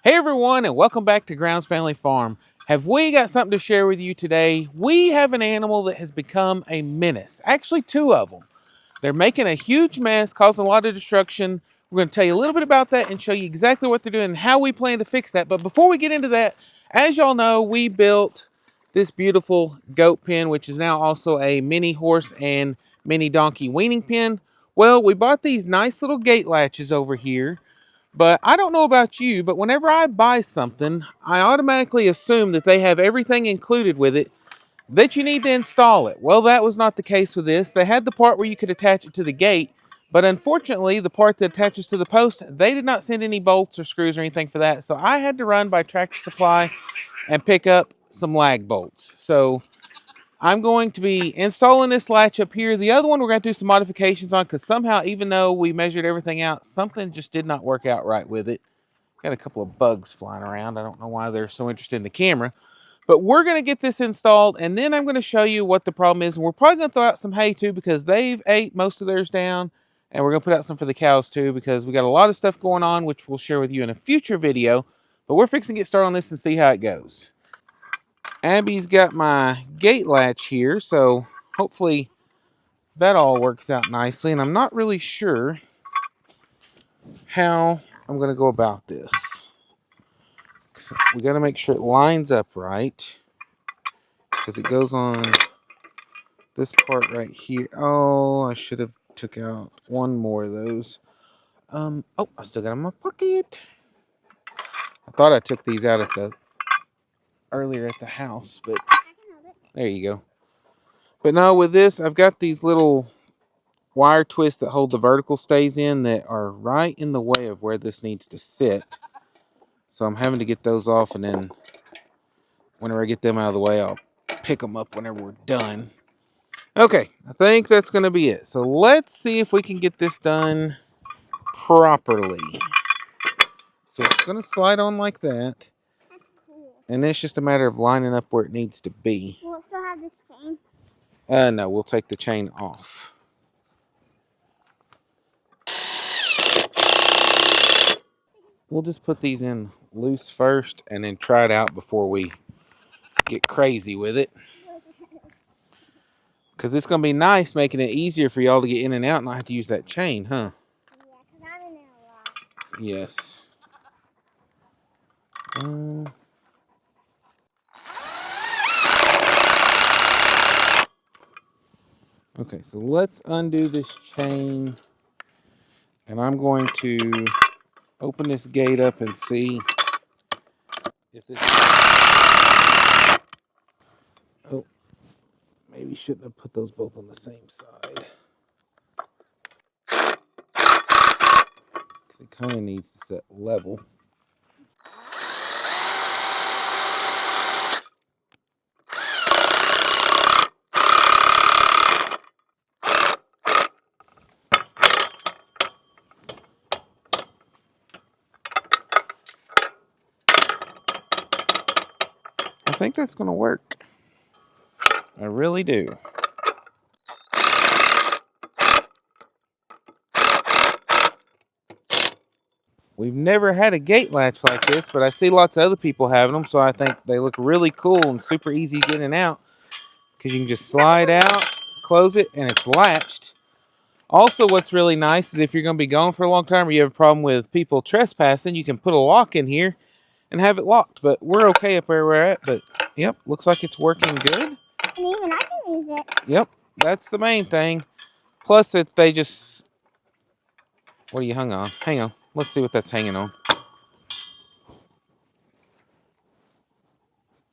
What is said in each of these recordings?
Hey everyone, and welcome back to Grounds Family Farm. Have we got something to share with you today? We have an animal that has become a menace. Actually, two of them. They're making a huge mess, causing a lot of destruction. We're going to tell you a little bit about that and show you exactly what they're doing and how we plan to fix that. But before we get into that, as y'all know, we built this beautiful goat pen, which is now also a mini horse and mini donkey weaning pen. Well, we bought these nice little gate latches over here. But I don't know about you, but whenever I buy something, I automatically assume that they have everything included with it that you need to install it. Well, that was not the case with this. They had the part where you could attach it to the gate, but unfortunately, the part that attaches to the post, they did not send any bolts or screws or anything for that. So I had to run by Tractor Supply and pick up some lag bolts. So I'm going to be installing this latch up here. The other one we're going to do some modifications on because somehow, even though we measured everything out, something just did not work out right with it. Got a couple of bugs flying around. I don't know why they're so interested in the camera. But we're going to get this installed, and then I'm going to show you what the problem is. And we're probably going to throw out some hay, too, because they've ate most of theirs down. And we're going to put out some for the cows, too, because we got a lot of stuff going on, which we'll share with you in a future video. But we're fixing to get started on this and see how it goes. Abby's got my gate latch here, so hopefully that all works out nicely. And I'm not really sure how I'm going to go about this. We got to make sure it lines up right, because it goes on this part right here. Oh, I should have took out one more of those. Oh, I still got them in my pocket. I thought I took these out earlier at the house, but there you go. But no, with this, I've got these little wire twists that hold the vertical stays in that are right in the way of where this needs to sit. So I'm having to get those off, and then whenever I get them out of the way, I'll pick them up whenever we're done. Okay, I think that's going to be it. So let's see if we can get this done properly. So it's going to slide on like that. That's cool. And it's just a matter of lining up where it needs to be. Will it still have this chain? No, we'll take the chain off. We'll just put these in loose first and then try it out before we get crazy with it. Because it's going to be nice making it easier for y'all to get in and out and not have to use that chain, huh? Yeah, because I'm in there a lot. Yes. Okay, so let's undo this chain. And I'm going to open this gate up and see if this... Oh, maybe shouldn't have put those both on the same side. Because it kind of needs to set level. I think that's going to work. I really do. We've never had a gate latch like this, but I see lots of other people having them, so I think they look really cool and super easy getting out. Because you can just slide out, close it, and it's latched. Also, what's really nice is if you're going to be gone for a long time or you have a problem with people trespassing, you can put a lock in here and have it locked. But we're okay up where we're at. But, yep, looks like it's working good. And even I can use it. Yep, that's the main thing. Plus, if they just... What are you hung on? Hang on. Let's see what that's hanging on.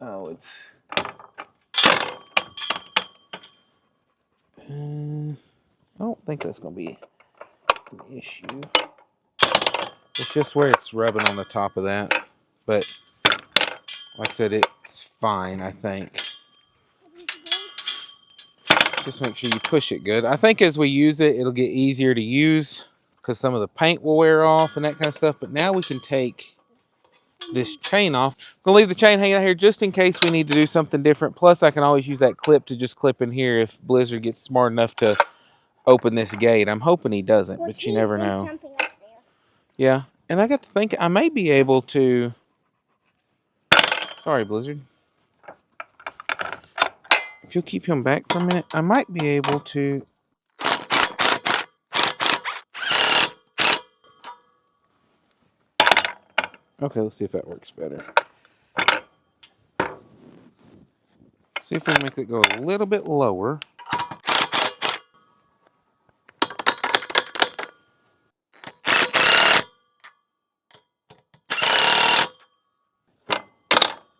Oh, it's... I don't think that's going to be an issue. It's just where it's rubbing on the top of that. But, like I said, it's fine, I think. Just make sure you push it good. I think as we use it, it'll get easier to use because some of the paint will wear off and that kind of stuff. But now we can take this chain off. I'm going to leave the chain hanging out here just in case we need to do something different. Plus, I can always use that clip to just clip in here if Blizzard gets smart enough to open this gate. I'm hoping he doesn't, but you never know. Jumping up there. Yeah, and I got to think I may be able to Sorry, Blizzard. If you'll keep him back for a minute, I might be able to. Okay, let's see if that works better. See if we can make it go a little bit lower.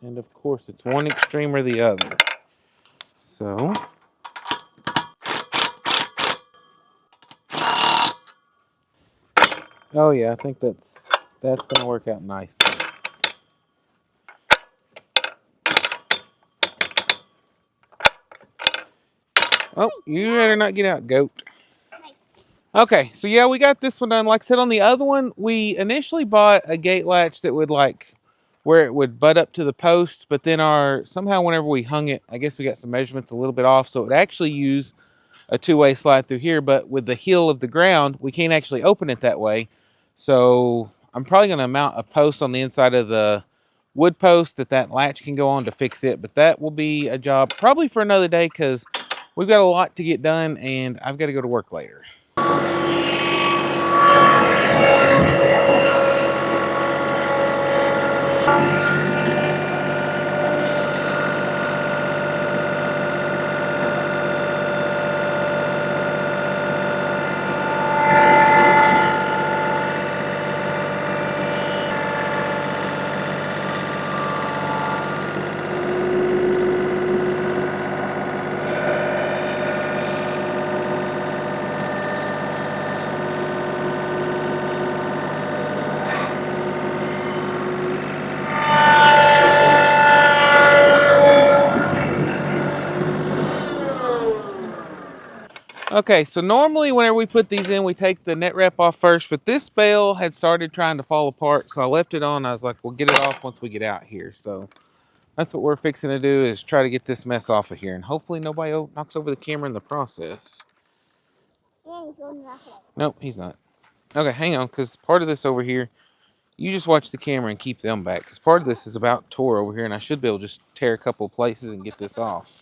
And of course, it's one extreme or the other. So, oh yeah, I think that's going to work out nicely. Oh, you better not get out, goat. Okay, so yeah, we got this one done. Like I said, on the other one, we initially bought a gate latch that would where it would butt up to the post, but then somehow whenever we hung it, I guess we got some measurements a little bit off, so it would actually use a two-way slide through here, but with the heel of the ground, we can't actually open it that way. So I'm probably going to mount a post on the inside of the wood post that latch can go on to fix it, but that will be a job probably for another day because we've got a lot to get done and I've got to go to work later. Okay, so normally whenever we put these in, we take the net wrap off first, but this bale had started trying to fall apart, so I left it on. I was like, we'll get it off once we get out here. So that's what we're fixing to do, is try to get this mess off of here, and hopefully nobody knocks over the camera in the process. Yeah, he's going back up. Nope, he's not. Okay, hang on, because part of this over here, you just watch the camera and keep them back, because part of this is about tore over here, and I should be able to just tear a couple places and get this off.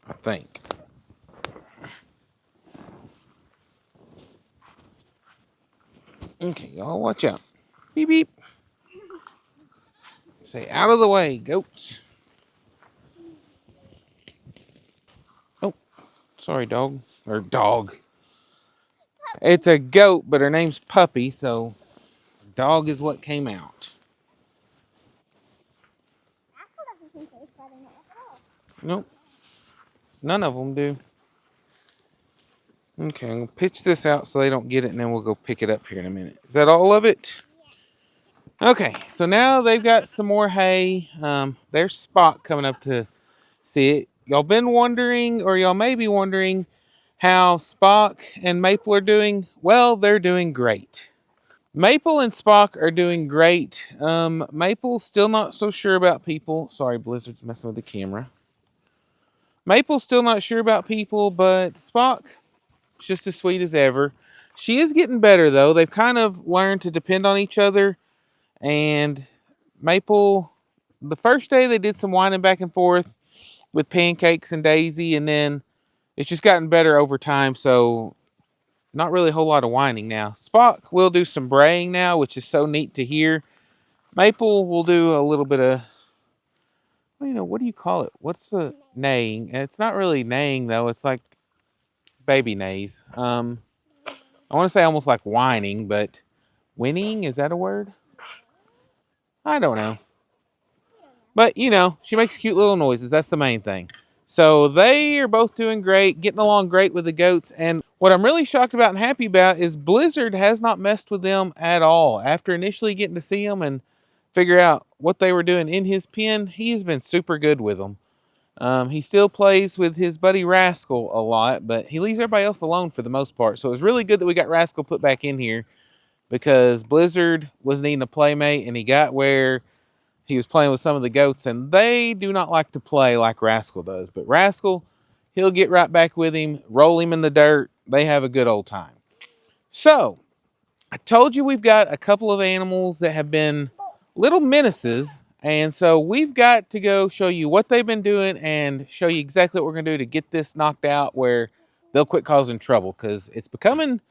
I think. Okay, y'all watch out. Beep, beep. Say, out of the way, goats. Oh, sorry, dog. Or dog. It's a goat, but her name's Puppy, so dog is what came out. Apple doesn't taste better than it at all. Nope. None of them do. Okay, I'm going to pitch this out so they don't get it, and then we'll go pick it up here in a minute. Is that all of it? Okay, so now they've got some more hay. There's Spot coming up to see it. Y'all been wondering, or y'all may be wondering, how Spock and Maple are doing. Well, they're doing great. Maple and Spock are doing great. Maple's still not so sure about people. Sorry, Blizzard's messing with the camera. Maple's still not sure about people, but Spock is just as sweet as ever. She is getting better, though. They've kind of learned to depend on each other. And Maple, the first day they did some whining back and forth with Pancakes and Daisy, and then it's just gotten better over time, so not really a whole lot of whining now. Spock will do some braying now, which is so neat to hear. Maple will do a little bit of, what do you call it? What's the neighing? It's not really neighing, though. It's like baby neighs. I want to say almost like whining, but whinnying, is that a word? I don't know. But, she makes cute little noises. That's the main thing. So they are both doing great, getting along great with the goats. And what I'm really shocked about and happy about is Blizzard has not messed with them at all. After initially getting to see them and figure out what they were doing in his pen, he has been super good with them. He still plays with his buddy Rascal a lot, but he leaves everybody else alone for the most part. So it was really good that we got Rascal put back in here because Blizzard was needing a playmate, and he got where he was playing with some of the goats, and they do not like to play like Rascal does. But Rascal, he'll get right back with him, roll him in the dirt. They have a good old time. So, I told you we've got a couple of animals that have been little menaces, and so we've got to go show you what they've been doing and show you exactly what we're going to do to get this knocked out where they'll quit causing trouble, because it's becoming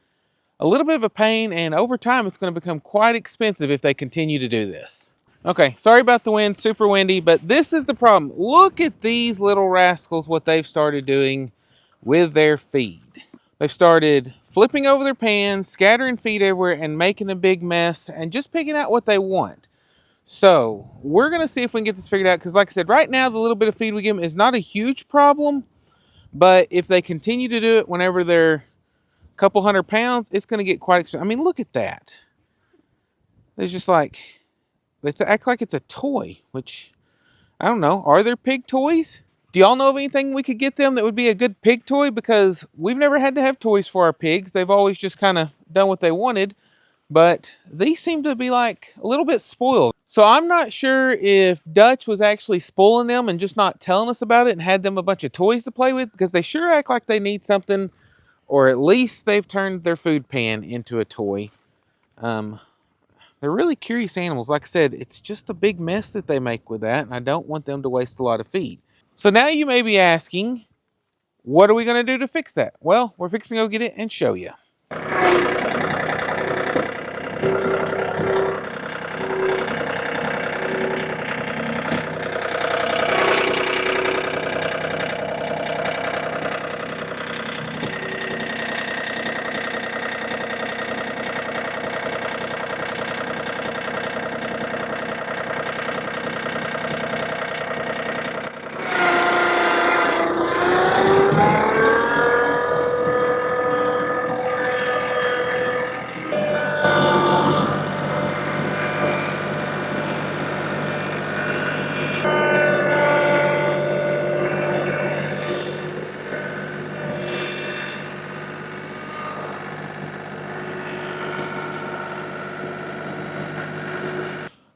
a little bit of a pain, and over time it's going to become quite expensive if they continue to do this. Okay, sorry about the wind, super windy, but this is the problem. Look at these little rascals, what they've started doing with their feed. They've started flipping over their pans, scattering feed everywhere, and making a big mess, and just picking out what they want. So we're going to see if we can get this figured out, because like I said, right now the little bit of feed we give them is not a huge problem, but if they continue to do it whenever they're a couple 100 pounds, it's going to get quite expensive. I mean, look at that. It's just like, they act like it's a toy, which, I don't know. Are there pig toys? Do y'all know of anything we could get them that would be a good pig toy? Because we've never had to have toys for our pigs. They've always just kind of done what they wanted. But these seem to be like a little bit spoiled. So I'm not sure if Dutch was actually spoiling them and just not telling us about it and had them a bunch of toys to play with, because they sure act like they need something, or at least they've turned their food pan into a toy. They're really curious animals. Like I said, it's just a big mess that they make with that, and I don't want them to waste a lot of feed. So now you may be asking, what are we going to do to fix that? Well, we're fixing to go get it and show you.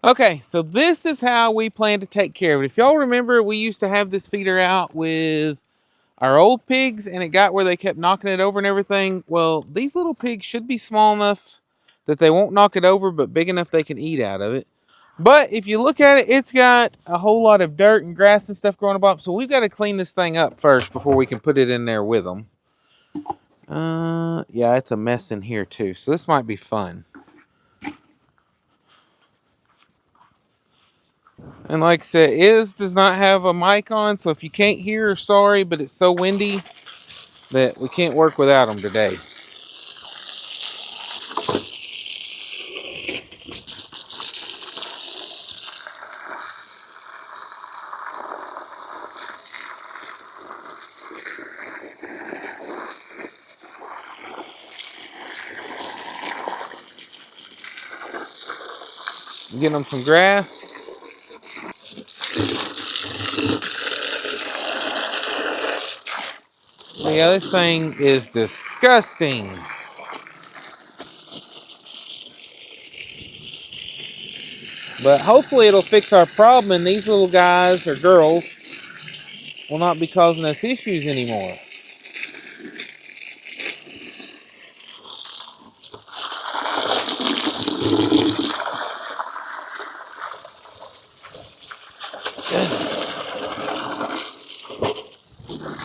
Okay, so this is how we plan to take care of it. If y'all remember, we used to have this feeder out with our old pigs, and it got where they kept knocking it over and everything. Well, these little pigs should be small enough that they won't knock it over, but big enough they can eat out of it. But if you look at it, it's got a whole lot of dirt and grass and stuff growing up, so we've got to clean this thing up first before we can put it in there with them. Yeah, it's a mess in here too, so this might be fun. And like I said, Iz does not have a mic on, so if you can't hear, sorry, but it's so windy that we can't work without him today. I'm getting them some grass. Yeah, this thing is disgusting. But hopefully it'll fix our problem, and these little guys or girls will not be causing us issues anymore.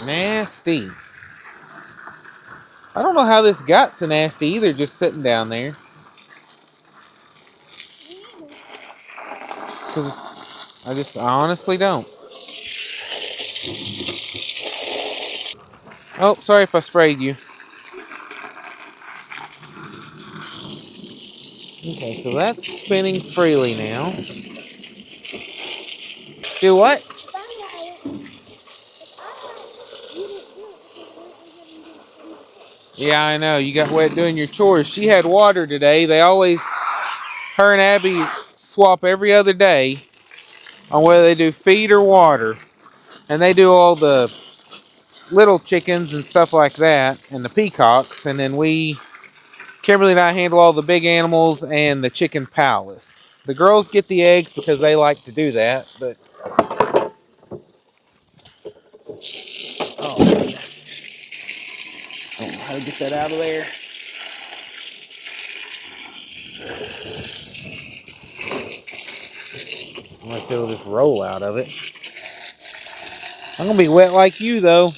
Nasty. I don't know how this got so nasty either, just sitting down there. I honestly don't. Oh, sorry if I sprayed you. Okay, so that's spinning freely now. Do what? Yeah, I know. You got wet doing your chores. She had water today. Her and Abby swap every other day on whether they do feed or water. And they do all the little chickens and stuff like that, and the peacocks. And then Kimberly and I handle all the big animals and the chicken palace. The girls get the eggs because they like to do that, but... Oh, yes. I don't know how to get that out of there. Unless it'll just roll out of it. I'm gonna be wet like you though.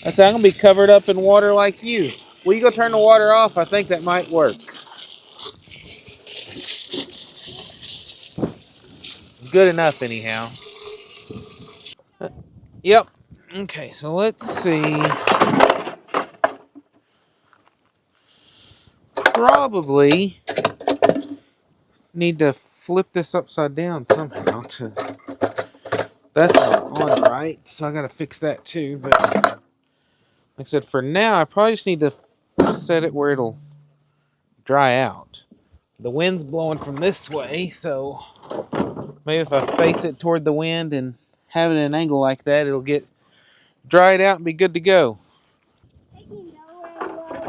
I'm gonna be covered up in water like you. Will you go turn the water off? I think that might work. Good enough anyhow. Yep. Okay, so let's see. Probably need to flip this upside down somehow to that's not on right, so I gotta fix that too. But like I said, for now I probably just need to set it where it'll dry out. The wind's blowing from this way, so maybe if I face it toward the wind and have it at an angle like that, it'll get dried out and be good to go.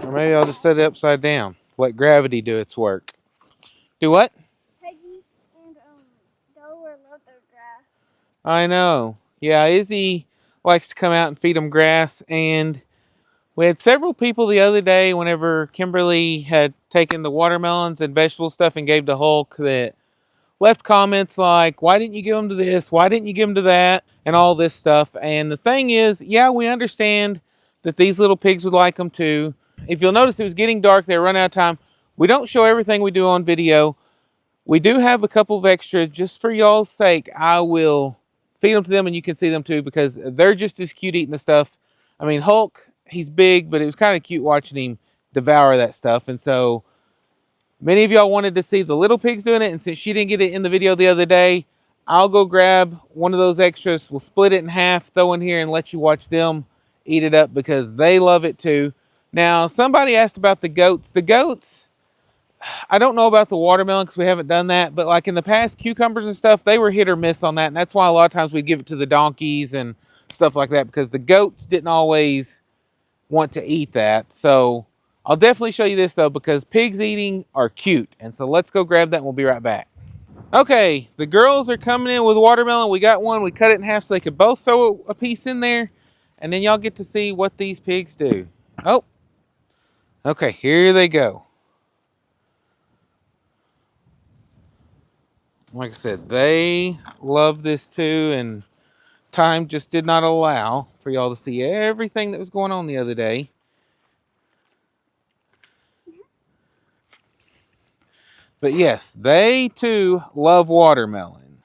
Or maybe I'll just set it upside down. Let gravity do its work. Do what? Peggy and Delaware love their grass. I know. Yeah, Izzy likes to come out and feed them grass. And we had several people the other day whenever Kimberly had taken the watermelons and vegetable stuff and gave to Hulk that left comments like, why didn't you give them to this? Why didn't you give them to that? And all this stuff. And the thing is, yeah, we understand that these little pigs would like them too. If you'll notice, it was getting dark. They were running out of time. We don't show everything we do on video. We do have a couple of extra just for y'all's sake. I will feed them to them and you can see them too because they're just as cute eating the stuff. I mean, Hulk, he's big, but it was kind of cute watching him devour that stuff. And so many of y'all wanted to see the little pigs doing it. And since she didn't get it in the video the other day, I'll go grab one of those extras. We'll split it in half, throw in here, and let you watch them eat it up because they love it too. Now, somebody asked about the goats. The goats, I don't know about the watermelon because we haven't done that, but like in the past, cucumbers and stuff, they were hit or miss on that. And that's why a lot of times we'd give it to the donkeys and stuff like that because the goats didn't always want to eat that. So I'll definitely show you this though because pigs eating are cute. And so let's go grab that and we'll be right back. Okay, the girls are coming in with watermelon. We got one. We cut it in half so they could both throw a piece in there. And then y'all get to see what these pigs do. Oh, okay, here they go. Like I said, they love this too, and time just did not allow for y'all to see everything that was going on the other day. But yes, they too love watermelon.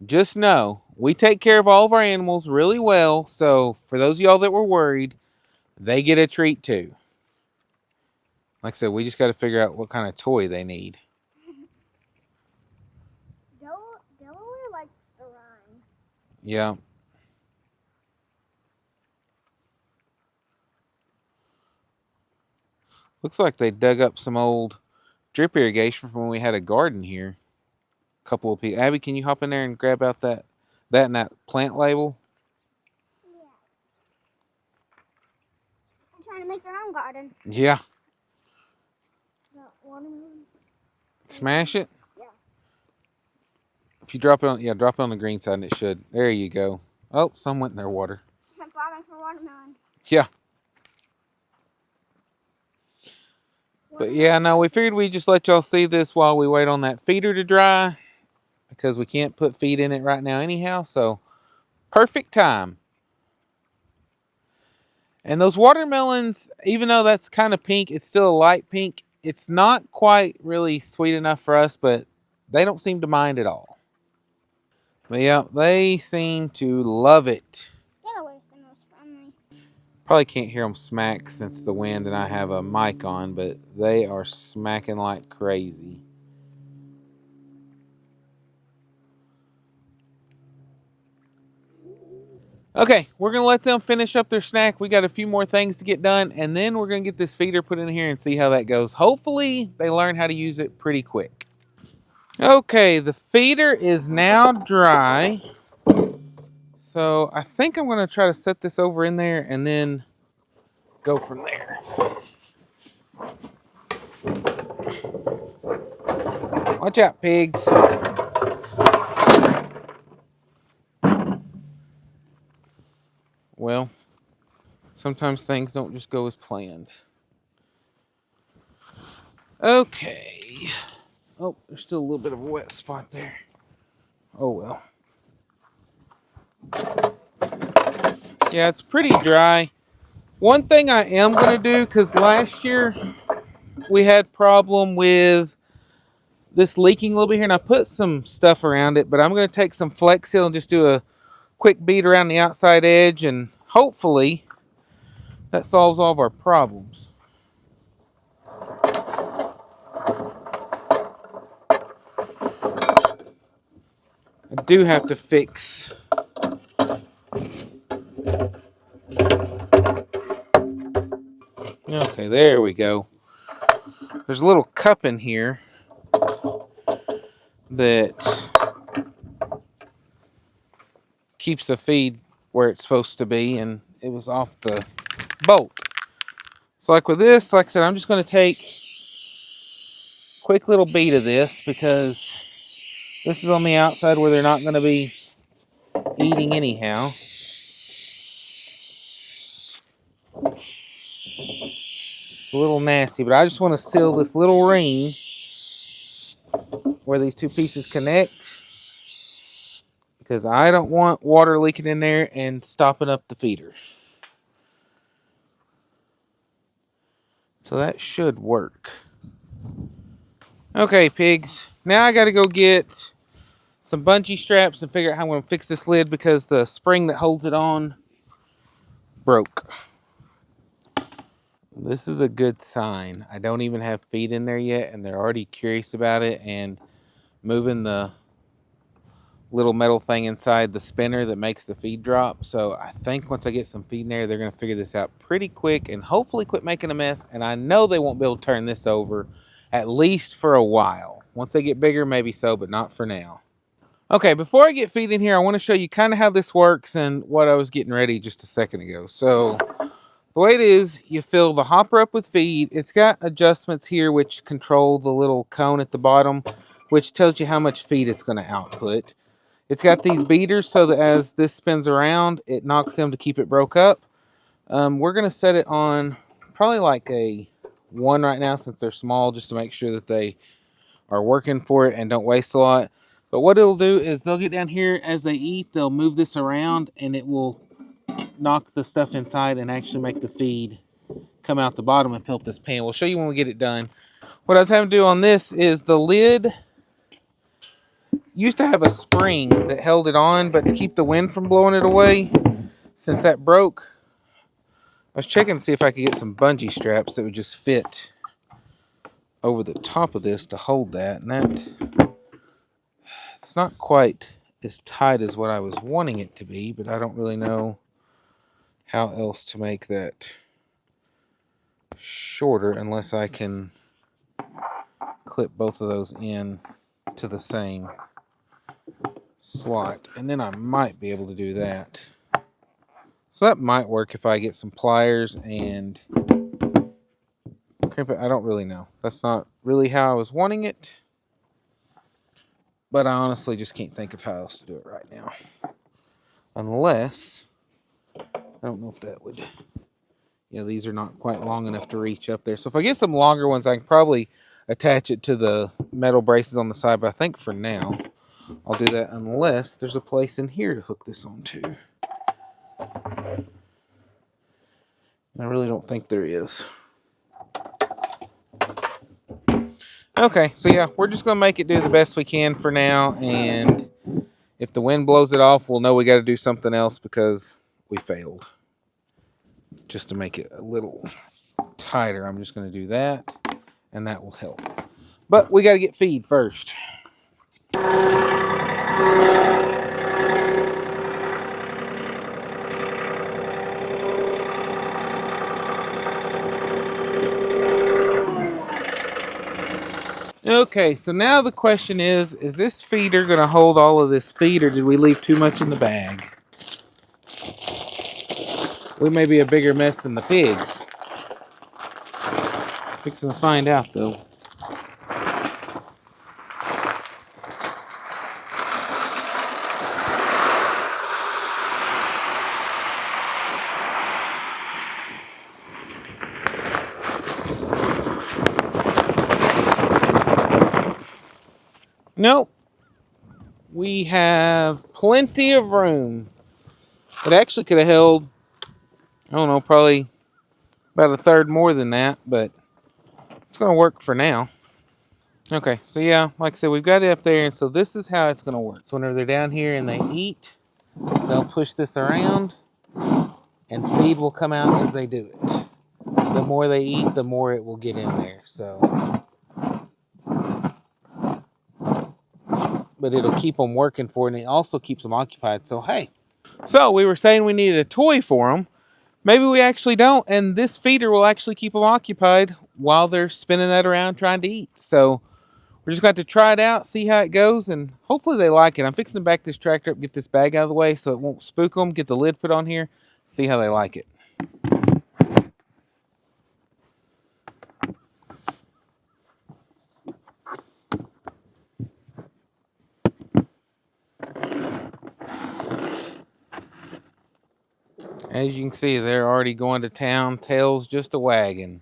Just know, we take care of all of our animals really well, so for those of y'all that were worried, they get a treat too. Like I said, we just got to figure out what kind of toy they need. Delaware likes the rhyme. Yeah. Looks like they dug up some old drip irrigation from when we had a garden here. A couple of people. Abby, can you hop in there and grab out that and that plant label? Yeah. I'm trying to make their own garden. Yeah. The watermelon. Smash it. Yeah. If you drop it on, yeah, drop it on the green side and it should. There you go. Oh, some went in their water. I'm farming for watermelon. Yeah. But yeah, no, we figured we'd just let y'all see this while we wait on that feeder to dry because we can't put feed in it right now anyhow. So perfect time. And those watermelons, even though that's kind of pink, it's still a light pink. It's not quite really sweet enough for us, but they don't seem to mind at all. But yeah, they seem to love it. Delaware's the most friendly. Probably can't hear them smack since the wind and I have a mic on, but they are smacking like crazy. Okay, we're going to let them finish up their snack. We got a few more things to get done, and then we're going to get this feeder put in here and see how that goes. Hopefully, they learn how to use it pretty quick. Okay, the feeder is now dry. So I think I'm going to try to set this over in there and then go from there. Watch out, pigs. Well, Sometimes things don't just go as planned. Okay. Oh, there's still a little bit of a wet spot there. Oh well. Yeah, it's pretty dry. One thing I am going to do, because last year we had problem with this leaking a little bit here, and I put some stuff around it, but I'm going to take some Flex Seal and just do a quick beat around the outside edge, and hopefully that solves all of our problems. I do have to fix. Okay, there we go. There's a little cup in here that keeps the feed where it's supposed to be, and it was off the bolt. So like with this, like I said, I'm just going to take a quick little beat of this, because this is on the outside where they're not going to be eating anyhow. It's a little nasty, but I just want to seal this little ring where these two pieces connect, because I don't want water leaking in there and stopping up the feeder. So that should work. Okay, pigs. Now I got to go get some bungee straps and figure out how I'm going to fix this lid, because the spring that holds it on broke. This is a good sign. I don't even have feed in there yet, and they're already curious about it and moving the little metal thing inside the spinner that makes the feed drop. So I think once I get some feed in there, they're going to figure this out pretty quick and hopefully quit making a mess. And I know they won't be able to turn this over, at least for a while. Once they get bigger, maybe so, but not for now. Okay, before I get feed in here, I want to show you kind of how this works and what I was getting ready just a second ago. So the way it is, you fill the hopper up with feed. It's got adjustments here which control the little cone at the bottom, which tells you how much feed it's going to output. It's got these beaters so that as this spins around, it knocks them to keep it broke up. We're going to set it on probably like a 1 right now, since they're small, just to make sure that they are working for it and don't waste a lot. But what it'll do is they'll get down here as they eat, they'll move this around, and it will knock the stuff inside and actually make the feed come out the bottom and fill up this pan. We'll show you when we get it done. What I was having to do on this is the lid used to have a spring that held it on, but to keep the wind from blowing it away, since that broke, I was checking to see if I could get some bungee straps that would just fit over the top of this to hold that, and that it's not quite as tight as what I was wanting it to be, but I don't really know how else to make that shorter unless I can clip both of those in to the same slot, and then I might be able to do that. So that might work if I get some pliers and crimp it. I don't really know. That's not really how I was wanting it, but I honestly just can't think of how else to do it right now. Unless, I don't know if that would, yeah, these are not quite long enough to reach up there. So if I get some longer ones, I can probably attach it to the metal braces on the side, but I think for now I'll do that, unless there's a place in here to hook this onto. I really don't think there is. Okay, so yeah, we're just going to make it do the best we can for now, and if the wind blows it off, we'll know we got to do something else because we failed. Just to make it a little tighter, I'm just going to do that, and that will help. But we got to get feed first. Okay, so now the question is this feeder going to hold all of this feed, or did we leave too much in the bag? We may be a bigger mess than the pigs. Fixing to find out, though. Nope. We have plenty of room. It actually could have held, I don't know, probably about a third more than that, but it's going to work for now. Okay, so yeah, like I said, we've got it up there, and so this is how it's going to work. So whenever they're down here and they eat, they'll push this around, and feed will come out as they do it. The more they eat, the more it will get in there. So, but it'll keep them working for it, and it also keeps them occupied. So hey, so we were saying we needed a toy for them. Maybe we actually don't, and this feeder will actually keep them occupied while they're spinning that around trying to eat. So we're just going to try it out, see how it goes, and hopefully they like it. I'm fixing to back this tractor up, get this bag out of the way so it won't spook them, get the lid put on here, see how they like it. As you can see, they're already going to town, tails just a wagging.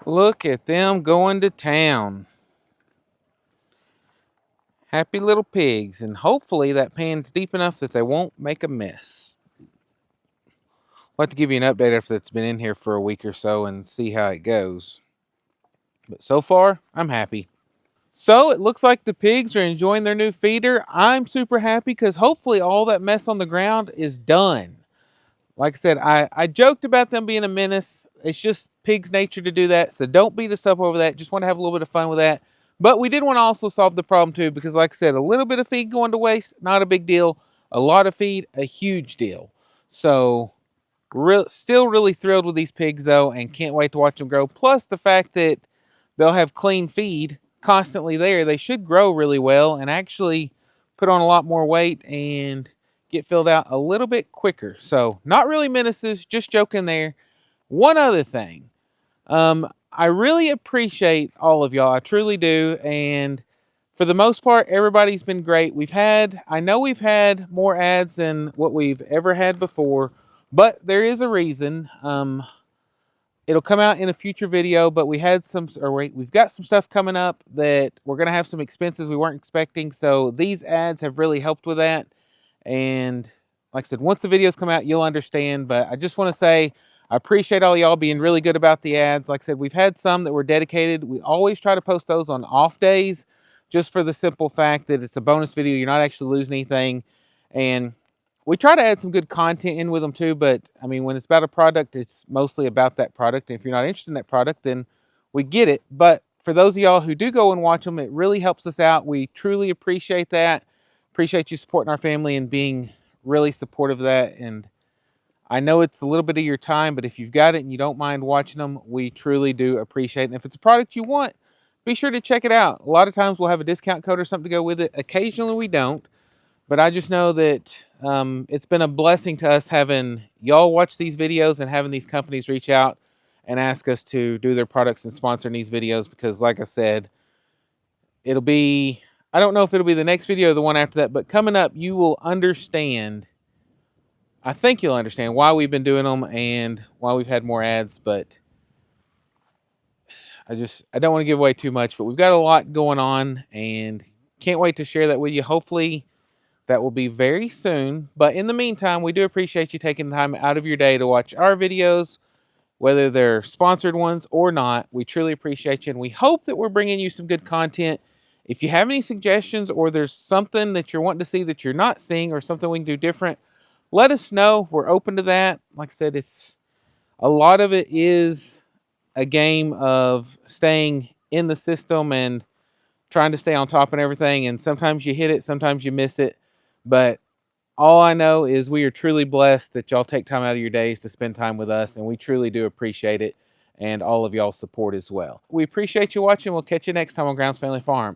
Look at them going to town. Happy little pigs, and hopefully that pan's deep enough that they won't make a mess. I'll have to give you an update after it's been in here for a week or so and see how it goes. But so far, I'm happy. So it looks like the pigs are enjoying their new feeder. I'm super happy because hopefully all that mess on the ground is done. Like I said, I joked about them being a menace. It's just pigs' nature to do that. So don't beat us up over that. Just want to have a little bit of fun with that. But we did want to also solve the problem too, because like I said, a little bit of feed going to waste, not a big deal. A lot of feed, a huge deal. So still really thrilled with these pigs though, and can't wait to watch them grow. Plus the fact that they'll have clean feed constantly there. They should grow really well and actually put on a lot more weight and get filled out a little bit quicker. So not really menaces, just joking there. One other thing, I really appreciate all of y'all. I truly do. And for the most part, everybody's been great. I know we've had more ads than what we've ever had before, but there is a reason. It'll come out in a future video, but we've got some stuff coming up that we're going to have some expenses we weren't expecting. So these ads have really helped with that. And like I said, once the videos come out, you'll understand. But I just want to say I appreciate all y'all being really good about the ads. Like I said, we've had some that were dedicated. We always try to post those on off days, just for the simple fact that it's a bonus video. You're not actually losing anything. And we try to add some good content in with them too, but I mean, when it's about a product, it's mostly about that product. And if you're not interested in that product, then we get it. But for those of y'all who do go and watch them, it really helps us out. We truly appreciate that. Appreciate you supporting our family and being really supportive of that. And I know it's a little bit of your time, but if you've got it and you don't mind watching them, we truly do appreciate it. And if it's a product you want, be sure to check it out. A lot of times we'll have a discount code or something to go with it. Occasionally we don't. But I just know that it's been a blessing to us having y'all watch these videos and having these companies reach out and ask us to do their products and sponsor these videos. Because like I said, I don't know if it'll be the next video or the one after that, but coming up, you will understand. I think you'll understand why we've been doing them and why we've had more ads. But I don't want to give away too much, but we've got a lot going on and can't wait to share that with you. Hopefully, that will be very soon. But in the meantime, we do appreciate you taking the time out of your day to watch our videos, whether they're sponsored ones or not. We truly appreciate you, and we hope that we're bringing you some good content. If you have any suggestions or there's something that you're wanting to see that you're not seeing or something we can do different, let us know. We're open to that. Like I said, a lot of it is a game of staying in the system and trying to stay on top of everything. And sometimes you hit it, sometimes you miss it. But all I know is we are truly blessed that y'all take time out of your days to spend time with us, and we truly do appreciate it, and all of y'all's support as well. We appreciate you watching. We'll catch you next time on Grounds Family Farm.